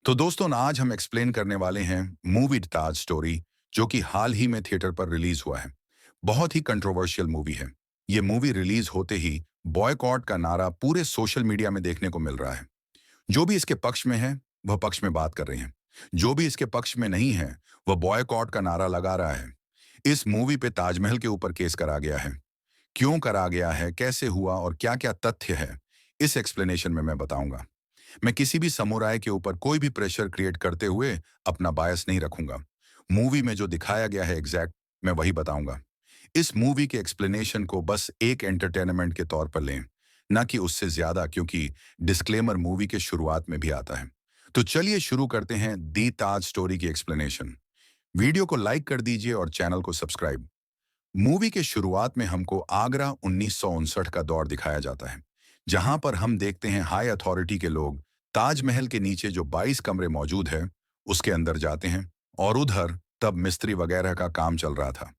तो दोस्तों आज हम एक्सप्लेन करने वाले हैं मूवी ताज स्टोरी, जो कि हाल ही में थिएटर पर रिलीज हुआ है। बहुत ही कंट्रोवर्शियल मूवी है। ये मूवी रिलीज होते ही बॉयकॉट का नारा पूरे सोशल मीडिया में देखने को मिल रहा है। जो भी इसके पक्ष में है वह पक्ष में बात कर रहे हैं, जो भी इसके पक्ष में नहीं है वह बॉयकॉट का नारा लगा रहा है। इस मूवी पे ताजमहल के ऊपर केस करा गया है। क्यों करा गया है, कैसे हुआ और क्या क्या तथ्य है, इस एक्सप्लेनेशन में मैं बताऊंगा। मैं किसी भी समुराय के ऊपर कोई भी प्रेशर क्रिएट करते हुए अपना बायस नहीं रखूंगा। मूवी में जो दिखाया गया है एग्जैक्ट मैं वही बताऊंगा। इस मूवी के एक्सप्लेनेशन को बस एक एंटरटेनमेंट के तौर पर लें, ना कि उससे ज्यादा, क्योंकि डिस्क्लेमर मूवी के शुरुआत में भी आता है। तो चलिए शुरू करते हैं दी ताज स्टोरी की एक्सप्लेनेशन। वीडियो को लाइक कर दीजिए और चैनल को सब्सक्राइब। मूवी के शुरुआत में हमको आगरा 1959 का दौर दिखाया जाता है, जहां पर हम देखते हैं हाई अथॉरिटी के लोग ताजमहल के नीचे जो 22 कमरे मौजूद है उसके अंदर जाते हैं। और उधर तब मिस्त्री वगैरह का काम चल रहा था।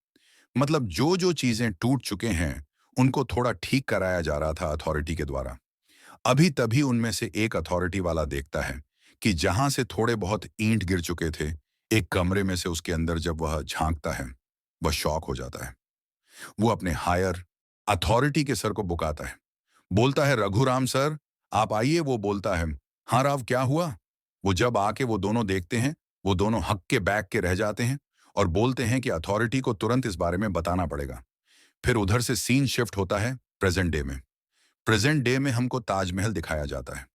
मतलब जो जो चीजें टूट चुके हैं उनको थोड़ा ठीक कराया जा रहा था अथॉरिटी के द्वारा। अभी तभी उनमें से एक अथॉरिटी वाला देखता है कि जहां से थोड़े बहुत ईंट गिर चुके थे, एक कमरे में से उसके अंदर जब वह झांकता है, वह शॉक हो जाता है। वो अपने हायर अथॉरिटी के सर को बुकाता है, बोलता है, रघुराम सर आप आइए। वो बोलता है, हाँ राव क्या हुआ। वो जब आके वो दोनों देखते हैं, वो दोनों हक्के बैक के रह जाते हैं और बोलते हैं कि अथॉरिटी को तुरंत इस बारे में बताना पड़ेगा। फिर उधर से सीन शिफ्ट होता है प्रेजेंट डे में। प्रेजेंट डे में हमको ताजमहल दिखाया जाता है,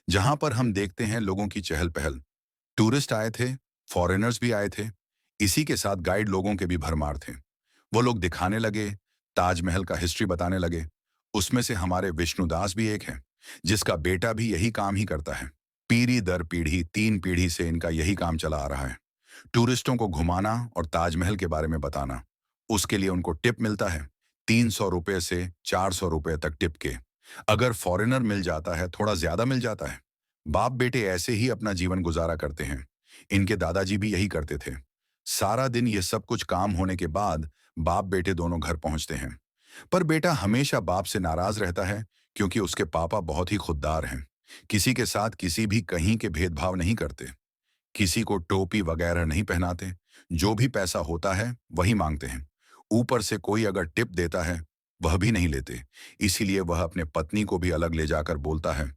जहां पर हम देखते हैं लोगों की चहल पहल। टूरिस्ट आए थे, फॉरेनर्स भी आए थे, इसी के साथ गाइड लोगों के भी भरमार थे। वो लोग दिखाने लगे, ताजमहल का हिस्ट्री बताने लगे। उसमें से हमारे विष्णुदास भी एक है, जिसका बेटा भी यही काम ही करता है। पीढ़ी दर पीढ़ी 3 पीढ़ी से इनका यही काम चला आ रहा है, टूरिस्टों को घुमाना और ताजमहल के बारे में बताना। उसके लिए उनको टिप मिलता है, 300 रुपये से 400 रुपये तक टिप के। अगर फॉरेनर मिल जाता है थोड़ा ज्यादा मिल जाता है। बाप बेटे ऐसे ही अपना जीवन गुजारा करते हैं। इनके दादाजी भी यही करते थे। सारा दिन ये सब कुछ काम होने के बाद बाप बेटे दोनों घर पहुंचते हैं। पर बेटा हमेशा बाप से नाराज रहता है, क्योंकि उसके पापा बहुत ही खुददार हैं। किसी के साथ किसी भी कहीं के भेदभाव नहीं करते, किसी को टोपी वगैरह नहीं पहनाते। जो भी पैसा होता है वही मांगते हैं। ऊपर से कोई अगर टिप देता है वह भी नहीं लेते। इसीलिए वह अपने पत्नी को भी अलग ले जाकर बोलता है,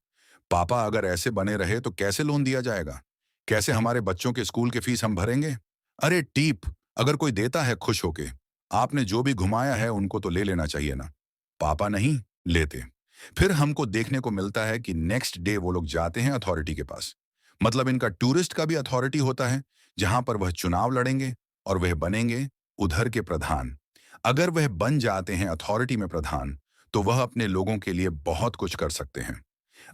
पापा अगर ऐसे बने रहे तो कैसे लोन दिया जाएगा, कैसे हमारे बच्चों के स्कूल के फीस हम भरेंगे। अरे टीप अगर कोई देता है खुश होके, आपने जो भी घुमाया है उनको तो ले लेना चाहिए ना। पापा नहीं लेते। फिर हमको देखने को मिलता है कि नेक्स्ट डे वो लोग जाते हैं अथॉरिटी के पास। मतलब इनका टूरिस्ट का भी अथॉरिटी होता है, जहां पर वह चुनाव लड़ेंगे और वह बनेंगे उधर के प्रधान। अगर वह बन जाते हैं अथॉरिटी में प्रधान, तो वह अपने लोगों के लिए बहुत कुछ कर सकते हैं।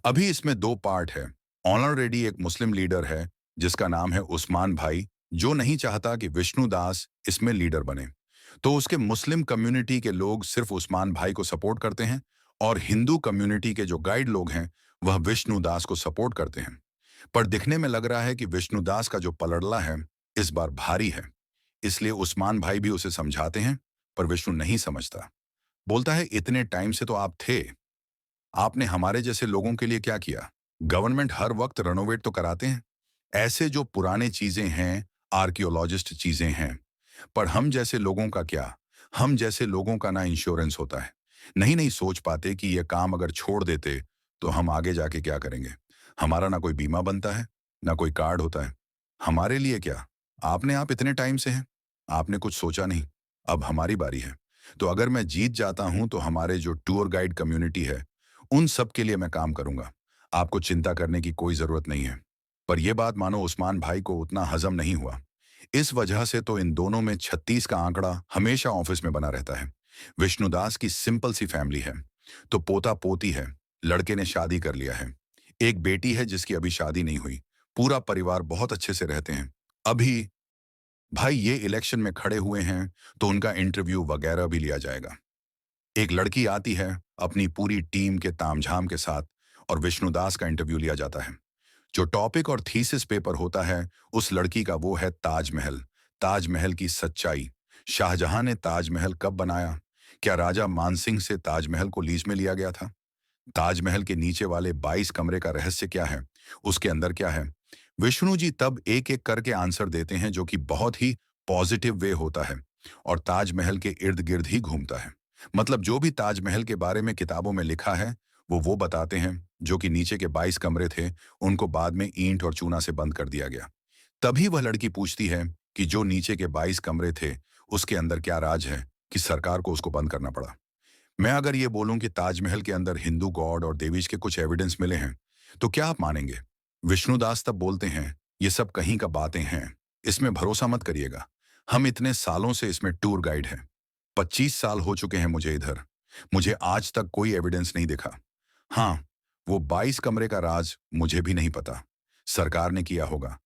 अभी इसमें 2 पार्ट है। ऑलरेडी एक मुस्लिम लीडर है जिसका नाम है उस्मान भाई, जो नहीं चाहता कि विष्णुदास इसमें लीडर बने। तो उसके मुस्लिम कम्युनिटी के लोग सिर्फ उस्मान भाई को सपोर्ट करते हैं, और हिंदू कम्युनिटी के जो गाइड लोग हैं वह विष्णुदास को सपोर्ट करते हैं। पर दिखने में लग रहा है कि विष्णुदास का जो पलड़ला है इस बार भारी है। इसलिए उस्मान भाई भी उसे समझाते हैं, पर विष्णु नहीं समझता। बोलता है, इतने टाइम से तो आप थे, आपने हमारे जैसे लोगों के लिए क्या किया। गवर्नमेंट हर वक्त रेनोवेट तो कराते हैं। ऐसे जो पुराने चीजें हैं, आर्कियोलॉजिस्ट चीजें हैं। पर हम जैसे लोगों का क्या, हम जैसे लोगों का ना इंश्योरेंस होता है। नहीं सोच पाते कि ये काम अगर छोड़ देते तो हम आगे जाके क्या करेंगे। हमारा ना कोई बीमा बनता है, ना कोई कार्ड होता है। हमारे लिए क्या, आप इतने टाइम से हैं, आपने कुछ सोचा नहीं। अब हमारी बारी है। तो अगर मैं जीत जाता हूं तो हमारे जो टूर गाइड कम्युनिटी है उन सब के लिए मैं काम करूंगा। आपको चिंता करने की कोई जरूरत नहीं है। पर यह बात मानो उस्मान भाई को उतना हजम नहीं हुआ। इस वजह से तो इन दोनों में 36 का आंकड़ा हमेशा ऑफिस में बना रहता है। विष्णुदास की सिंपल सी फैमिली है, तो पोता पोती है, लड़के ने शादी कर लिया है, एक बेटी है जिसकी अभी शादी नहीं हुई। पूरा परिवार बहुत अच्छे से रहते हैं। अभी भाई ये इलेक्शन में खड़े हुए हैं तो उनका इंटरव्यू वगैरह भी लिया जाएगा। एक लड़की आती है अपनी पूरी टीम के तामझाम के साथ, और विष्णुदास का इंटरव्यू लिया जाता है। जो टॉपिक और थीसिस पेपर होता है उस लड़की का वो है ताजमहल। ताजमहल की सच्चाई। शाहजहां ने ताजमहल कब बनाया, क्या राजा मानसिंह से ताजमहल को लीज में लिया गया था, ताजमहल के नीचे वाले 22 कमरे का रहस्य क्या है, उसके अंदर क्या है। विष्णु जी तब एक एक करके आंसर देते हैं जो कि बहुत ही पॉजिटिव वे होता है और ताजमहल के इर्द गिर्द ही घूमता है। मतलब जो भी ताजमहल के बारे में किताबों में लिखा है वो बताते हैं। जो कि नीचे के 22 कमरे थे उनको बाद में ईंट और चूना से बंद कर दिया गया। तभी वह लड़की पूछती है कि जो नीचे के 22 कमरे थे उसके अंदर क्या राज है कि सरकार को उसको बंद करना पड़ा। मैं अगर ये बोलूं कि ताजमहल के अंदर हिंदू गॉड और देवीज के कुछ एविडेंस मिले हैं तो क्या आप मानेंगे? विष्णुदास तब बोलते हैं, ये सब कहीं का बातें हैं, इसमें भरोसा मत करिएगा। हम इतने सालों से इसमें टूर गाइड हैं। 25 साल हो चुके हैं मुझे इधर। मुझे आज तक कोई एविडेंस नहीं दिखा। हाँ, वो 22 कमरे का राज मुझे भी नहीं पता। सरकार ने किया होगा,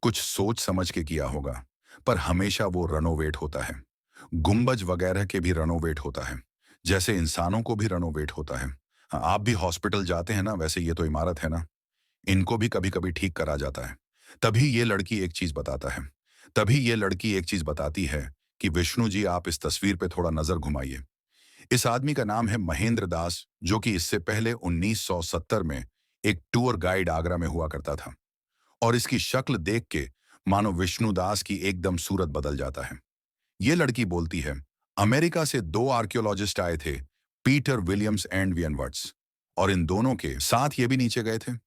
कुछ सोच समझ के किया होगा, पर हमेशा वो रनोवेट होता है। गुंबज वगैरह के भी रनोवेट होता है, जैसे इंसानों को भी रनोवेट होता है। हाँ, आप भी हॉस्पिटल जाते हैं ना, वैसे ये तो इमारत है ना, इनको भी कभी कभी ठीक करा जाता है। तभी ये लड़की एक चीज बताता है तभी ये लड़की एक चीज बताती है कि विष्णु जी आप इस तस्वीर पे थोड़ा नजर घुमाइए। इस आदमी का नाम है महेंद्र दास, जो कि इससे पहले 1970 में एक टूर गाइड आगरा में हुआ करता था। और इसकी शक्ल देख के मानो विष्णु दास की एकदम सूरत बदल जाता है। ये लड़की बोलती है, अमेरिका से 2 आर्कियोलॉजिस्ट आए थे, पीटर विलियम्स एंड वियनवर्ट्स, और इन दोनों के साथ ये भी नीचे गए थे।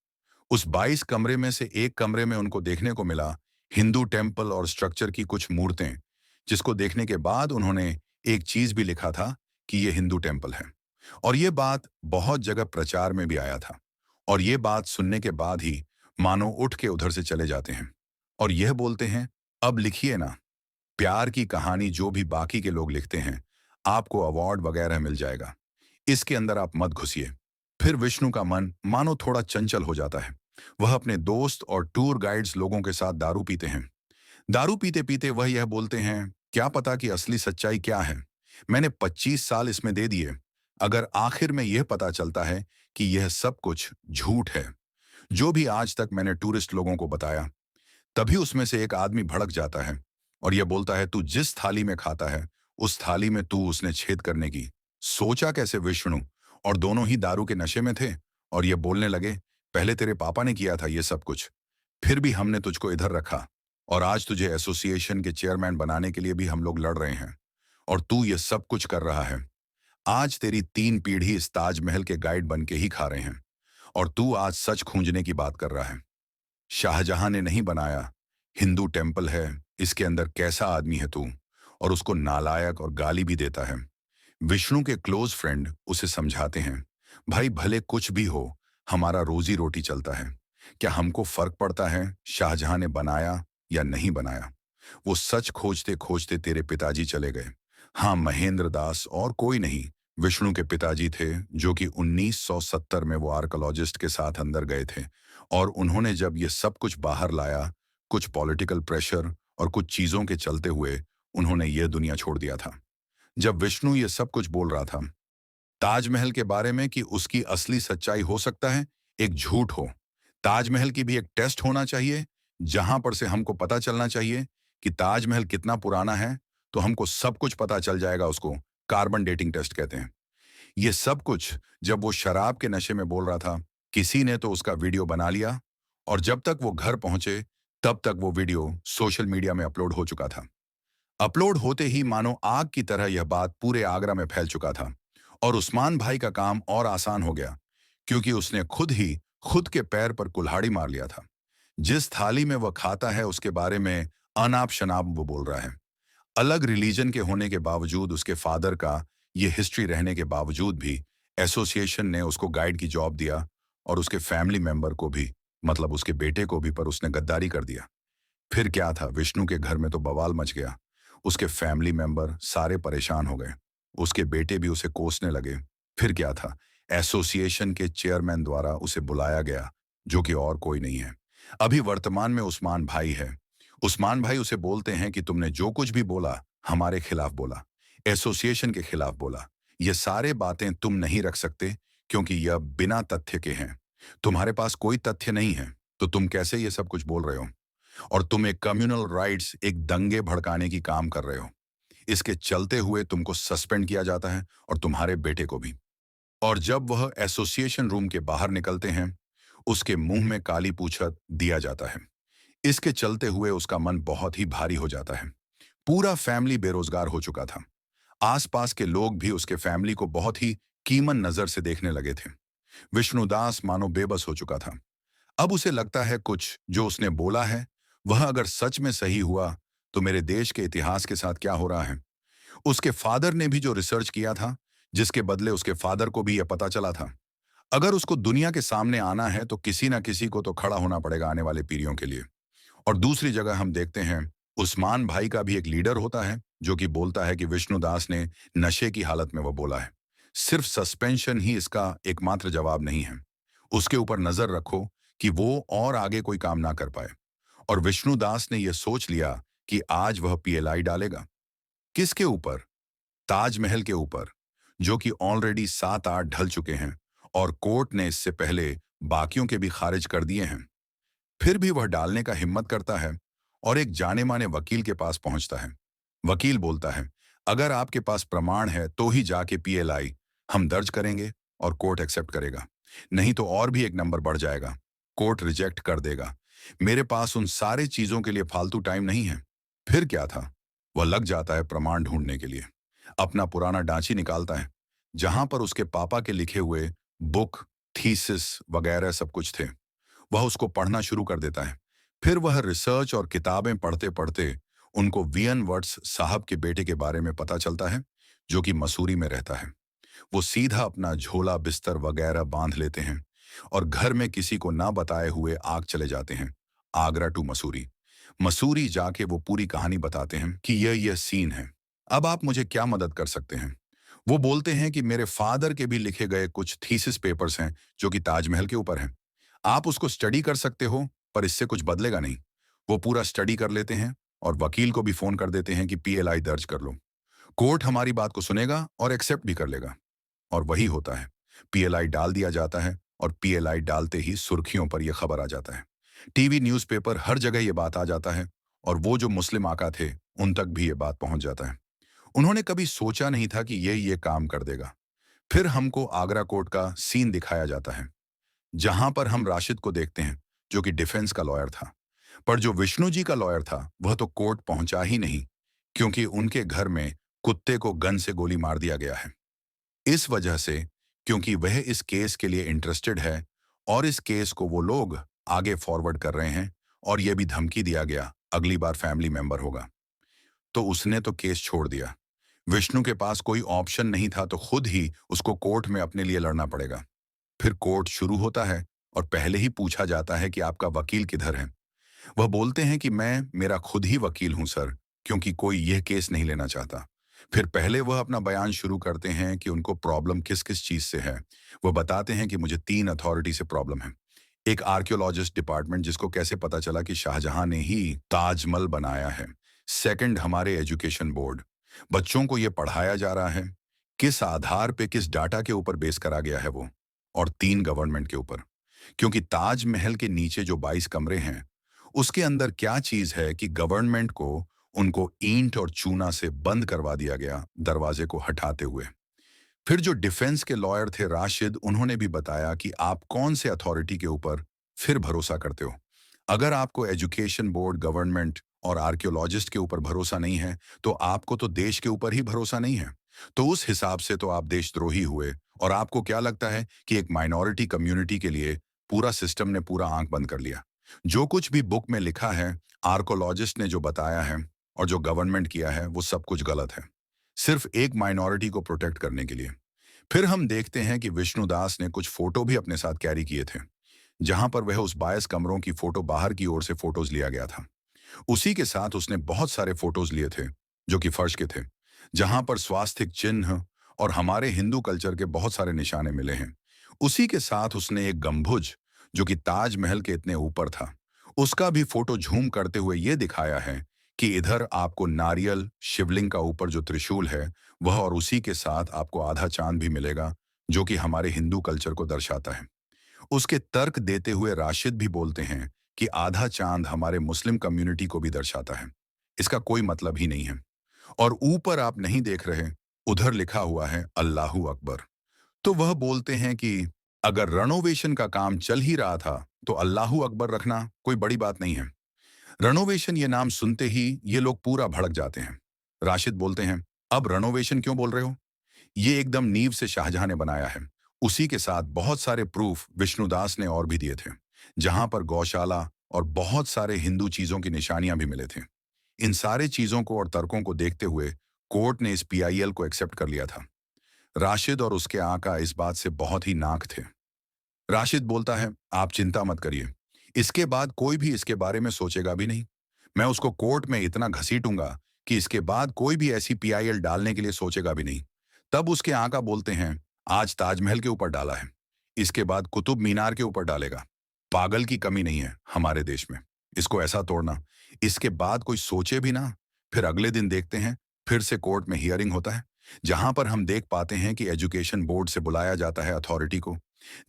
उस 22 कमरे में से एक कमरे में उनको देखने को मिला हिंदू टेम्पल और स्ट्रक्चर की कुछ मूर्तें, जिसको देखने के बाद उन्होंने एक चीज भी लिखा था कि ये हिंदू टेम्पल है। और ये बात बहुत जगह प्रचार में भी आया था। और ये बात सुनने के बाद ही मानो उठ के उधर से चले जाते हैं और यह बोलते हैं, अब लिखिए ना, प्यार की कहानी जो भी बाकी के लोग लिखते हैं, आपको अवार्ड वगैरह मिल जाएगा, इसके अंदर आप मत घुसिए। फिर विष्णु का मन मानो थोड़ा चंचल हो जाता है। वह अपने दोस्त और टूर गाइड्स लोगों के साथ दारू पीते हैं। दारू पीते पीते वह यह बोलते हैं, क्या पता कि असली सच्चाई क्या है। मैंने 25 साल इसमें दे दिए, अगर आखिर में यह पता चलता है कि यह सब कुछ झूठ है जो भी आज तक मैंने टूरिस्ट लोगों को बताया। तभी उसमें से एक आदमी भड़क जाता है और यह बोलता है, तू जिस थाली में खाता है उस थाली में तू उसने छेद करने की सोचा कैसे विष्णु? और दोनों ही दारू के नशे में थे और ये बोलने लगे, पहले तेरे पापा ने किया था ये सब कुछ, फिर भी हमने तुझको इधर रखा और आज तुझे एसोसिएशन के चेयरमैन बनाने के लिए भी हम लोग लड़ रहे हैं और तू ये सब कुछ कर रहा है। आज तेरी 3 पीढ़ी इस ताजमहल के गाइड बन के ही खा रहे हैं और तू आज सच खूंजने की बात कर रहा है। शाहजहां ने नहीं बनाया, हिंदू टेम्पल है, इसके अंदर कैसा आदमी है तू? और उसको नालायक और गाली भी देता है। विष्णु के क्लोज फ्रेंड उसे समझाते हैं, भाई भले कुछ भी हो, हमारा रोजी रोटी चलता है, क्या हमको फर्क पड़ता है शाहजहां ने बनाया या नहीं बनाया? वो सच खोजते खोजते तेरे पिताजी चले गए। हाँ, महेंद्र दास और कोई नहीं, विष्णु के पिताजी थे, जो कि 1970 में वो आर्कोलॉजिस्ट के साथ अंदर गए थे। और उन्होंने जब ये सब कुछ बाहर लाया, कुछ पॉलिटिकल प्रेशर और कुछ चीजों के चलते हुए उन्होंने ये दुनिया छोड़ दिया था। जब विष्णु ये सब कुछ बोल रहा था ताजमहल के बारे में कि उसकी असली सच्चाई हो सकता है एक झूठ हो, ताजमहल की भी एक टेस्ट होना चाहिए जहां पर से हमको पता चलना चाहिए कि ताजमहल कितना पुराना है, तो हमको सब कुछ पता चल जाएगा। उसको कार्बन डेटिंग टेस्ट कहते हैं। ये सब कुछ जब वो शराब के नशे में बोल रहा था, किसी ने तो उसका वीडियो बना लिया और जब तक वो घर पहुंचे तब तक वो वीडियो सोशल मीडिया में अपलोड हो चुका था। अपलोड होते ही मानो आग की तरह यह बात पूरे आगरा में फैल चुका था और उस्मान भाई का काम और आसान हो गया, क्योंकि उसने खुद ही खुद के पैर पर कुल्हाड़ी मार लिया था। जिस थाली में वह खाता है उसके बारे में अनाप शनाप वो बोल रहा है। अलग रिलीजन के होने के बावजूद, उसके फादर का ये हिस्ट्री रहने के बावजूद भी एसोसिएशन ने उसको गाइड की जॉब दिया और उसके फैमिली मेंबर को भी, मतलब उसके बेटे को भी, पर उसने गद्दारी कर दिया। फिर क्या था, विष्णु के घर में तो बवाल मच गया। उसके फैमिली मेंबर सारे परेशान हो गए, उसके बेटे भी उसे कोसने लगे। फिर क्या था, एसोसिएशन के चेयरमैन द्वारा उसे बुलाया गया, जो कि और कोई नहीं है, अभी वर्तमान में उस्मान भाई है। उस्मान भाई उसे बोलते हैं कि तुमने जो कुछ भी बोला हमारे खिलाफ बोला, एसोसिएशन के खिलाफ बोला, ये सारे बातें तुम नहीं रख सकते क्योंकि यह बिना तथ्य के हैं। तुम्हारे पास कोई तथ्य नहीं है तो तुम कैसे ये सब कुछ बोल रहे हो? और तुम एक कम्युनल राइट्स, एक दंगे भड़काने की काम कर रहे हो। इसके चलते हुए तुमको सस्पेंड किया जाता है और तुम्हारे बेटे को भी। और जब वह एसोसिएशन रूम के बाहर निकलते हैं, उसके मुंह में काली पूछत दिया जाता है। इसके चलते हुए उसका मन बहुत ही भारी हो जाता है। पूरा फैमिली बेरोजगार हो चुका था। आसपास के लोग भी उसके फैमिली को बहुत ही कीमन नजर से देखने लगे थे। विष्णुदास मानो बेबस हो चुका था। अब उसे लगता है कुछ जो उसने बोला है वह अगर सच में सही हुआ तो मेरे देश के इतिहास के साथ क्या हो रहा है। उसके फादर ने भी जो रिसर्च किया था, जिसके बदले उसके फादर को भी यह पता चला था। अगर उसको दुनिया के सामने आना है तो किसी ना किसी को तो खड़ा होना पड़ेगा आने वाले पीढ़ियों के लिए। और दूसरी जगह हम देखते हैं उस्मान भाई का भी एक लीडर होता है जो कि बोलता है कि विष्णुदास ने नशे की हालत में वह बोला है। सिर्फ सस्पेंशन ही इसका एकमात्र जवाब नहीं है। उसके ऊपर नजर रखो कि वो और आगे कोई काम ना कर पाए। और विष्णुदास ने यह सोच लिया कि आज वह पीएलआई डालेगा। किसके ऊपर? ताजमहल के ऊपर, जो कि ऑलरेडी 7-8 ढल चुके हैं और कोर्ट ने इससे पहले बाकियों के भी खारिज कर दिए हैं। फिर भी वह डालने का हिम्मत करता है और एक जाने माने वकील के पास पहुंचता है। वकील बोलता है, अगर आपके पास प्रमाण है तो ही जाके पीएलआई हम दर्ज करेंगे और कोर्ट एक्सेप्ट करेगा, नहीं तो और भी एक नंबर बढ़ जाएगा। कोर्ट रिजेक्ट कर देगा। मेरे पास उन सारे चीजों के लिए फालतू टाइम नहीं है। फिर क्या था? वह लग जाता है प्रमाण ढूंढने के लिए। अपना पुराना डांची निकालता है जहां पर उसके पापा के लिखे हुए बुक, थीसिस वगैरह सब कुछ थे। वह उसको पढ़ना शुरू कर देता है। फिर वह रिसर्च और किताबें पढ़ते पढ़ते उनको वीएन वट्स साहब के बेटे के बारे में पता चलता है, जो कि मसूरी में रहता है। वो सीधा अपना झोला बिस्तर वगैरह बांध लेते हैं और घर में किसी को ना बताए हुए आग चले जाते हैं आगरा टू मसूरी। मसूरी जाके वो पूरी कहानी बताते हैं कि यह सीन है। अब आप मुझे क्या मदद कर सकते हैं? वो बोलते हैं कि मेरे फादर के भी लिखे गए कुछ थीसिस पेपर्स हैं जो कि ताजमहल के ऊपर हैं। आप उसको स्टडी कर सकते हो, पर इससे कुछ बदलेगा नहीं। वो पूरा स्टडी कर लेते हैं और वकील को भी फोन कर देते हैं कि पीएलआई दर्ज कर लो। कोर्ट हमारी बात को सुनेगा और एक्सेप्ट भी कर लेगा। और वही होता है। पीएलआई डाल दिया जाता है और पीएलआई डालते ही सुर्खियों पर यह खबर आ जाता है। टीवी, न्यूज़पेपर, हर जगह यह बात आ जाता है और वो जो मुस्लिम आका थे, उन तक भी ये बात पहुंच जाता है। उन्होंने कभी सोचा नहीं था कि ये काम कर देगा। फिर हमको आगरा कोर्ट का सीन दिखाया जाता है, जहां पर हम राशिद को देखते हैं, जो कि डिफेंस का लॉयर था। पर जो विष्णु जी का लॉयर था, वह तो कोर्ट पहुंचा ही नहीं, क्योंकि उनके घर में कुत्ते को गन से गोली मार दिया गया है। इस वजह से, क्योंकि वह इस केस के लिए इंटरेस्टेड है और इस केस को वो लोग आगे फॉरवर्ड कर रहे हैं और यह भी धमकी दिया गया अगली बार फैमिली मेंबर होगा, तो उसने तो केस छोड़ दिया। विष्णु के पास कोई ऑप्शन नहीं था, तो खुद ही उसको कोर्ट में अपने लिए लड़ना पड़ेगा। फिर कोर्ट शुरू होता है और पहले ही पूछा जाता है कि आपका वकील किधर है। वह बोलते हैं कि मैं मेरा खुद ही वकील हूं सर, क्योंकि कोई यह केस नहीं लेना चाहता। फिर पहले वह अपना बयान शुरू करते हैं कि उनको प्रॉब्लम किस किस चीज से है। वह बताते हैं कि मुझे 3 अथॉरिटी से प्रॉब्लम है। एक आर्कियोलॉजिस्ट डिपार्टमेंट, जिसको कैसे पता चला कि शाहजहां ने ही ताजमहल बनाया है। सेकंड, हमारे एजुकेशन बोर्ड, बच्चों को यह पढ़ाया जा रहा है किस आधार पे, किस डाटा के ऊपर बेस करा गया है वो। और 3, गवर्नमेंट के ऊपर, क्योंकि ताजमहल के नीचे जो 22 कमरे हैं, उसके अंदर क्या चीज है कि गवर्नमेंट को उनको ईंट और चूना से बंद करवा दिया गया, दरवाजे को हटाते हुए। फिर जो डिफेंस के लॉयर थे राशिद, उन्होंने भी बताया कि आप कौन से अथॉरिटी के ऊपर फिर भरोसा करते हो। अगर आपको एजुकेशन बोर्ड, गवर्नमेंट और आर्कियोलॉजिस्ट के ऊपर भरोसा नहीं है, तो आपको तो देश के ऊपर ही भरोसा नहीं है। तो उस हिसाब से तो आप देशद्रोही हुए। और आपको क्या लगता है कि एक माइनॉरिटी कम्युनिटी के लिए पूरा सिस्टम ने पूरा आंख बंद कर लिया? जो कुछ भी बुक में लिखा है, आर्कोलॉजिस्ट ने जो बताया है और जो गवर्नमेंट किया है, वो सब कुछ गलत है, सिर्फ एक माइनॉरिटी को प्रोटेक्ट करने के लिए। फिर हम देखते हैं कि विष्णुदास ने कुछ फोटो भी अपने साथ कैरी किए थे, जहां पर वह उस 22 कमरों की फोटो बाहर की ओर से फोटोज लिया गया था। उसी के साथ उसने बहुत सारे फोटोज लिए थे जो कि फर्श के थे, जहां पर स्वास्तिक चिन्ह और हमारे हिंदू कल्चर के बहुत सारे निशाने मिले हैं। उसी के साथ उसने एक गंबुज, जो कि ताजमहल के इतने ऊपर था, उसका भी फोटो झूम करते हुए ये दिखाया है कि इधर आपको नारियल शिवलिंग का ऊपर जो त्रिशूल है वह, और उसी के साथ आपको आधा चांद भी मिलेगा, जो कि हमारे हिंदू कल्चर को दर्शाता है। उसके तर्क देते हुए राशिद भी बोलते हैं कि आधा चांद हमारे मुस्लिम कम्युनिटी को भी दर्शाता है। इसका कोई मतलब ही नहीं है। और ऊपर आप नहीं देख रहे, उधर लिखा हुआ है अल्लाहू अकबर। तो वह बोलते हैं कि अगर रेनोवेशन का काम चल ही रहा था तो अल्लाहू अकबर रखना कोई बड़ी बात नहीं है। रेनोवेशन ये नाम सुनते ही ये लोग पूरा भड़क जाते हैं। राशिद बोलते हैं, अब रेनोवेशन क्यों बोल रहे हो? ये एकदम नींव से शाहजहां ने बनाया है। उसी के साथ बहुत सारे प्रूफ विष्णुदास ने और भी दिए थे, जहां पर गौशाला और बहुत सारे हिंदू चीजों की निशानियां भी मिले थे। इन सारे चीजों को और तर्कों को देखते हुए कोर्ट ने इस पीआईएल को एक्सेप्ट कर लिया था। राशिद और उसके आका इस बात से बहुत ही नाक थे। राशिद बोलता है, आप चिंता मत करिए, इसके बाद कोई भी इसके बारे में सोचेगा भी नहीं। मैं उसको कोर्ट में इतना घसीटूंगा कि इसके बाद कोई भी ऐसी पीआईएल डालने के लिए सोचेगा भी नहीं। तब उसके आका बोलते हैं, आज ताजमहल के ऊपर डाला है, इसके बाद कुतुब मीनार के ऊपर डालेगा। पागल की कमी नहीं है हमारे देश में, इसको ऐसा तोड़ना। इसके बाद कोई सोचे भी ना। फिर अगले दिन देखते हैं, फिर से कोर्ट में हियरिंग होता है, जहां पर हम देख पाते हैं कि एजुकेशन बोर्ड से बुलाया जाता है अथॉरिटी को,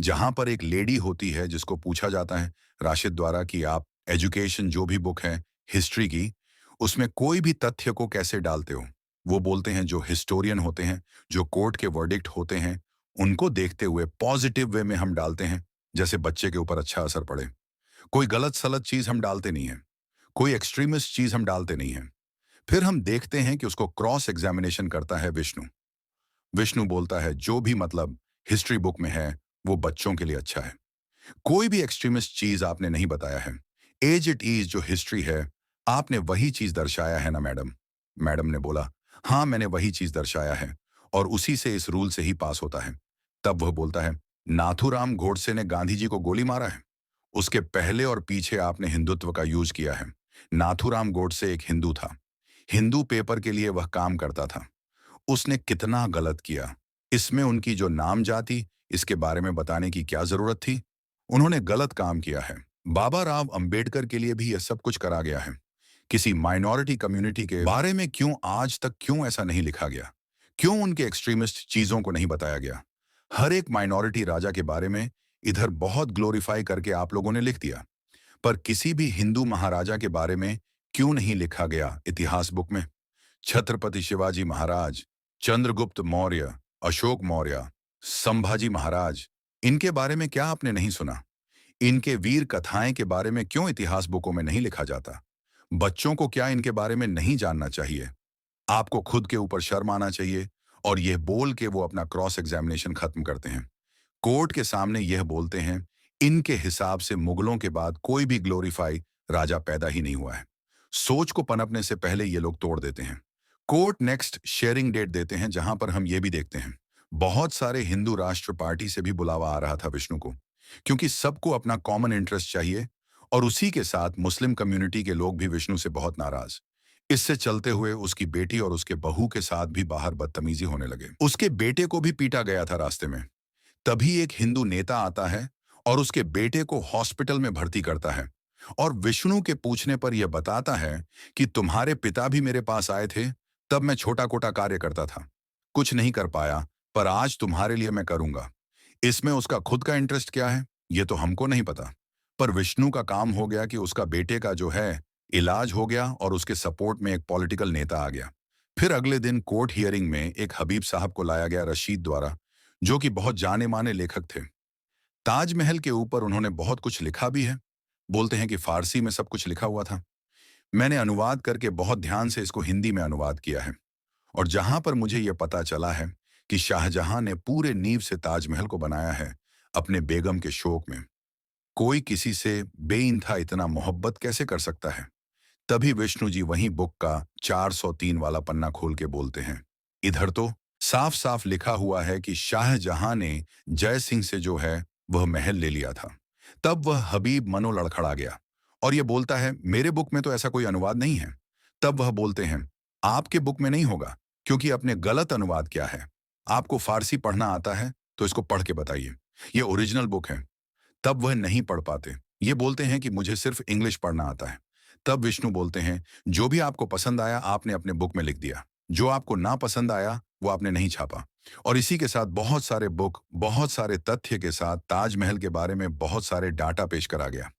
जहां पर एक लेडी होती है जिसको पूछा जाता है राशिद द्वारा कि आप एजुकेशन जो भी बुक है हिस्ट्री की, उसमें कोई भी तथ्य को कैसे डालते हो? वो बोलते हैं जो हिस्टोरियन होते हैं, जो कोर्ट के वर्डिक्ट होते हैं, उनको देखते हुए पॉजिटिव वे में हम डालते हैं, जैसे बच्चे के ऊपर अच्छा असर पड़े। कोई गलत सलत चीज हम डालते नहीं हैं, कोई एक्सट्रीमिस्ट चीज हम डालते नहीं हैं। फिर हम देखते हैं कि उसको क्रॉस एग्जामिनेशन करता है विष्णु। विष्णु बोलता है जो भी मतलब हिस्ट्री बुक में है वो बच्चों के लिए अच्छा है। कोई भी एक्सट्रीमिस्ट चीज आपने नहीं बताया है। एज इट इज जो हिस्ट्री है, आपने वही चीज दर्शाया है ना मैडम? मैडम ने बोला, हाँ मैंने वही चीज दर्शाया है, और उसी से इस रूल से ही पास होता है। तब वह बोलता है, नाथूराम गोडसे ने गांधी जी को गोली मारा है? उसके पहले और पीछे आपने हिंदुत्व का यूज किया है। नाथूराम गोडसे एक हिंदू था, हिंदू पेपर के लिए वह काम करता था। उसने कितना गलत किया, इसमें उनकी जो नाम जाति, इसके बारे में बताने की क्या जरूरत थी? उन्होंने गलत काम किया है। बाबा राव अंबेडकर के लिए भी यह सब कुछ करा गया है। किसी माइनॉरिटी कम्युनिटी के बारे में क्यों आज तक क्यों ऐसा नहीं लिखा गया? क्यों उनके एक्सट्रीमिस्ट चीजों को नहीं बताया गया? हर एक माइनॉरिटी राजा के बारे में इधर बहुत ग्लोरीफाई करके आप लोगों ने लिख दिया, पर किसी भी हिंदू महाराजा के बारे में क्यों नहीं लिखा गया इतिहास बुक में? छत्रपति शिवाजी महाराज, चंद्रगुप्त मौर्य, अशोक मौर्य, संभाजी महाराज, इनके बारे में क्या आपने नहीं सुना? इनके वीर कथाएं के बारे में क्यों इतिहास बुकों में नहीं लिखा जाता? बच्चों को क्या इनके बारे में नहीं जानना चाहिए? आपको खुद के ऊपर शर्म आना चाहिए। और यह बोल के वो अपना क्रॉस एग्जामिनेशन खत्म करते हैं। कोर्ट के सामने यह बोलते हैं, इनके हिसाब से मुगलों के बाद कोई भी ग्लोरीफाई राजा पैदा ही नहीं हुआ है। सोच को पनपने से पहले ये लोग तोड़ देते हैं। कोर्ट नेक्स्ट शेयरिंग डेट देते हैं, जहां पर हम ये भी देखते हैं बहुत सारे हिंदू राष्ट्र पार्टी से भी बुलावा आ रहा था विष्णु को, क्योंकि सबको अपना कॉमन इंटरेस्ट चाहिए। और उसी के साथ मुस्लिम कम्युनिटी के लोग भी विष्णु से बहुत नाराज। इससे चलते हुए उसकी बेटी और उसके बहू के साथ भी बाहर बदतमीजी होने लगे। उसके बेटे को भी पीटा गया था रास्ते में। तभी एक हिंदू नेता आता है और उसके बेटे को हॉस्पिटल में भर्ती करता है, और विष्णु के पूछने पर यह बताता है कि तुम्हारे पिता भी मेरे पास आए थे, तब मैं छोटा कोटा कार्य करता था, कुछ नहीं कर पाया, पर आज तुम्हारे लिए मैं करूंगा। इसमें उसका खुद का इंटरेस्ट क्या है ये तो हमको नहीं पता, पर विष्णु का काम हो गया कि उसका बेटे का जो है इलाज हो गया, और उसके सपोर्ट में एक पॉलिटिकल नेता आ गया। फिर अगले दिन कोर्ट हियरिंग में एक हबीब साहब को लाया गया रशीद द्वारा, जो कि बहुत जाने माने लेखक थे। ताजमहल के ऊपर उन्होंने बहुत कुछ लिखा भी है। बोलते हैं कि फारसी में सब कुछ लिखा हुआ था। मैंने अनुवाद करके बहुत ध्यान से इसको हिंदी में अनुवाद किया है, और जहां पर मुझे यह पता चला है कि शाहजहां ने पूरे नींव से ताजमहल को बनाया है अपने बेगम के शौक में। कोई किसी से बेइंतहा इतना मोहब्बत कैसे कर सकता है? तभी विष्णु जी वहीं बुक का 403 वाला पन्ना खोल के बोलते हैं, इधर तो साफ साफ लिखा हुआ है कि शाहजहां ने जय सिंह से जो है वह महल ले लिया था। तब वह हबीब मनो लड़खड़ा गया और यह बोलता है, मेरे बुक में तो ऐसा कोई अनुवाद नहीं है। तब वह बोलते हैं, आपके बुक में नहीं होगा, क्योंकि आपने गलत अनुवाद किया है। आपको फारसी पढ़ना आता है तो इसको पढ़ के बताइए, यह ओरिजिनल बुक है। तब वह नहीं पढ़ पाते, ये बोलते हैं कि मुझे सिर्फ इंग्लिश पढ़ना आता है। तब विष्णु बोलते हैं, जो भी आपको पसंद आया आपने अपने बुक में लिख दिया, जो आपको ना पसंद आया वो आपने नहीं छापा। और इसी के साथ बहुत सारे बुक, बहुत सारे तथ्य के साथ ताजमहल के बारे में बहुत सारे डाटा पेश करा गया।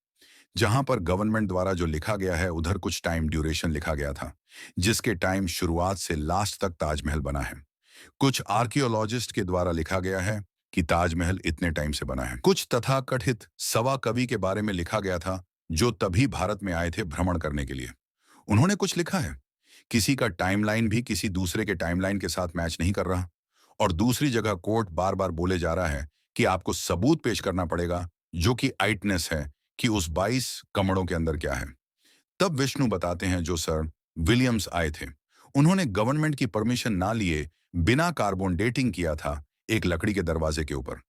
जहां पर गवर्नमेंट द्वारा जो लिखा गया है उधर कुछ टाइम ड्यूरेशन लिखा गया था, जिसके टाइम शुरुआत से लास्ट तक ताजमहल बना है। कुछ आर्कियोलॉजिस्ट के द्वारा लिखा गया है कि ताजमहल इतने टाइम से बना है। कुछ तथाकथित सवा कवि के बारे में लिखा गया था, जो तभी भारत में आए थे भ्रमण करने के लिए। उन्होंने कुछ लिखा है, किसी का टाइमलाइन भी किसी दूसरे के टाइमलाइन के साथ मैच नहीं कर रहा। और दूसरी जगह कोर्ट बार बार बोले जा रहा है कि आपको सबूत पेश करना पड़ेगा, जो कि आइटनेस है कि उस 22 कमरों के अंदर क्या है। तब विष्णु बताते हैं जो सर विलियम्स आए थे, उन्होंने गवर्नमेंट की परमिशन ना लिए बिना कार्बन डेटिंग किया था एक लकड़ी के दरवाजे के ऊपर।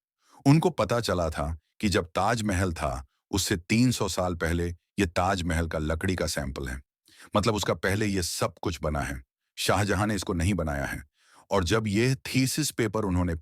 उनको पता चला था कि जब ताजमहल था उससे 300 साल पहले ये ताजमहल का लकड़ी का सैंपल है। मतलब उसका पहले ये सब कुछ बना है, शाहजहां ने इसको नहीं बनाया है। और जब ये थीसिस पेपर उन्होंने